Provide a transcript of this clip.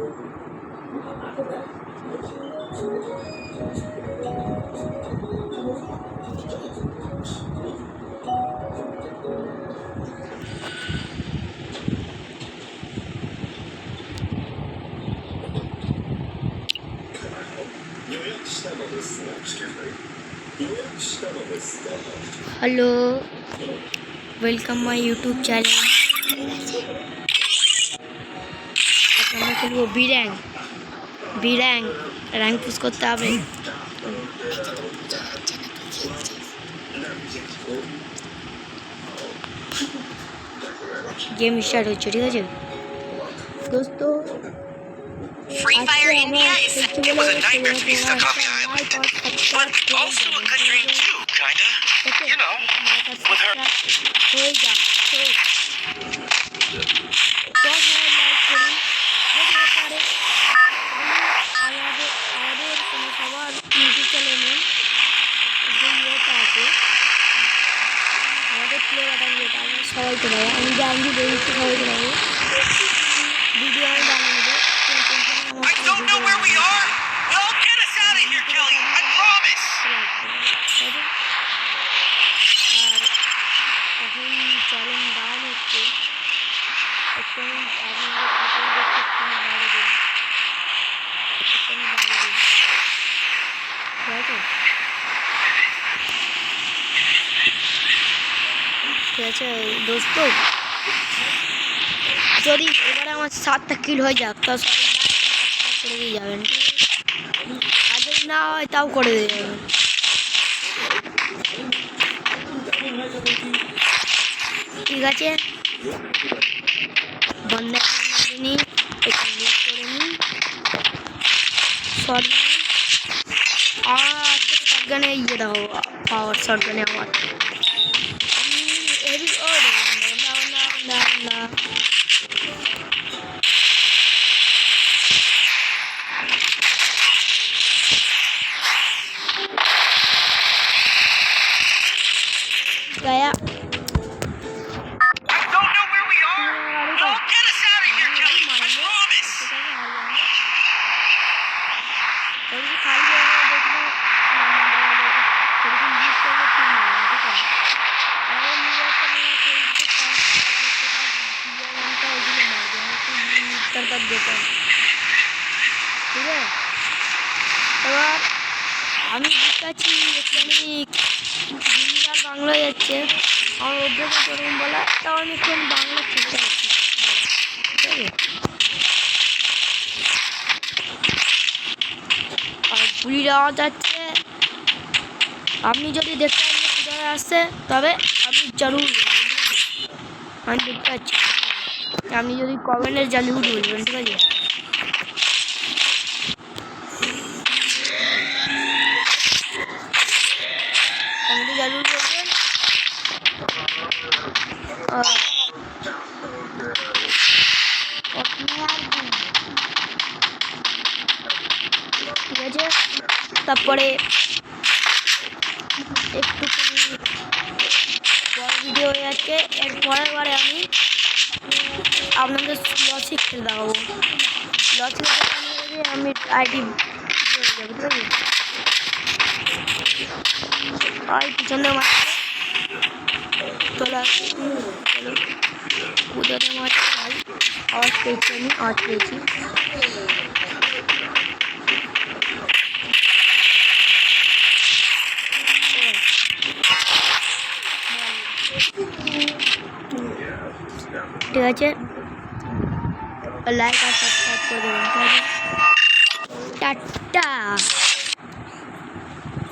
Hello, welcome my YouTube channel. আমরা খেলবো B rank push করতে হবে। गेम स्टार्ट हो ठीक है दोस्तों। Free Fire India is it was a nightmare to be stuck on the island, but also a good dream too, kinda. You know, with her. সবাই তো ভাই আমি জানি বলছি সবাই তো ভাই ভিডিও আমি বানিয়ে নেবো। I don't know where we are. Well, get us out of here, Kelly. I promise. আর এখন চ্যালেঞ্জ ডাউন হচ্ছে একটু ঠিক আছে दोस्तों। যদি এবারে আমার 7টা কিল হয়ে যাক তা করে দিয়ে যাবেন, আর যদি না হয় তাও করে দিয়ে যাবেন। ঠিক আছে বন্ধ নি এটা ইউজ করে নি শটগানে ইয়ে দাও পাওয়ার শটগানে আমার না gaya I don't know where we are. Well, get us out of here, Kelly. I promise. ঠিক আছে এবার আমি দেখাচ্ছি এখানে হিন্দি আর বাংলা যাচ্ছে আমার অভ্যাস করুন বলা তাও আমি এখন বাংলা শিখতে পারছি। ঠিক আছে আর গুলির আওয়াজ যাচ্ছে আপনি যদি দেখতে পান কোথায় আসছে তবে আপনি জরুর আমি দেখতে পাচ্ছি আপনি যদি কমেন্টে জরুর বলবেন। ঠিক আছে কমেন্টে জরুর বলবেন। ঠিক আছে তারপরে একটু বড় ভিডিও হয়ে যাচ্ছে এর পরের বারে আমি আপনাদের লসিক খেলে দেখাবো। লসিক আমি আইডি হয়ে যাবে। ঠিক আছে আর পিছনে মারছে তোলা চলো কোথাতে মারছে ভাই আওয়াজ পেয়েছি আমি আওয়াজ পেয়েছি। ঠিক আছে লাইক আর সাবস্ক্রাইব করে দেবেন। টাটা।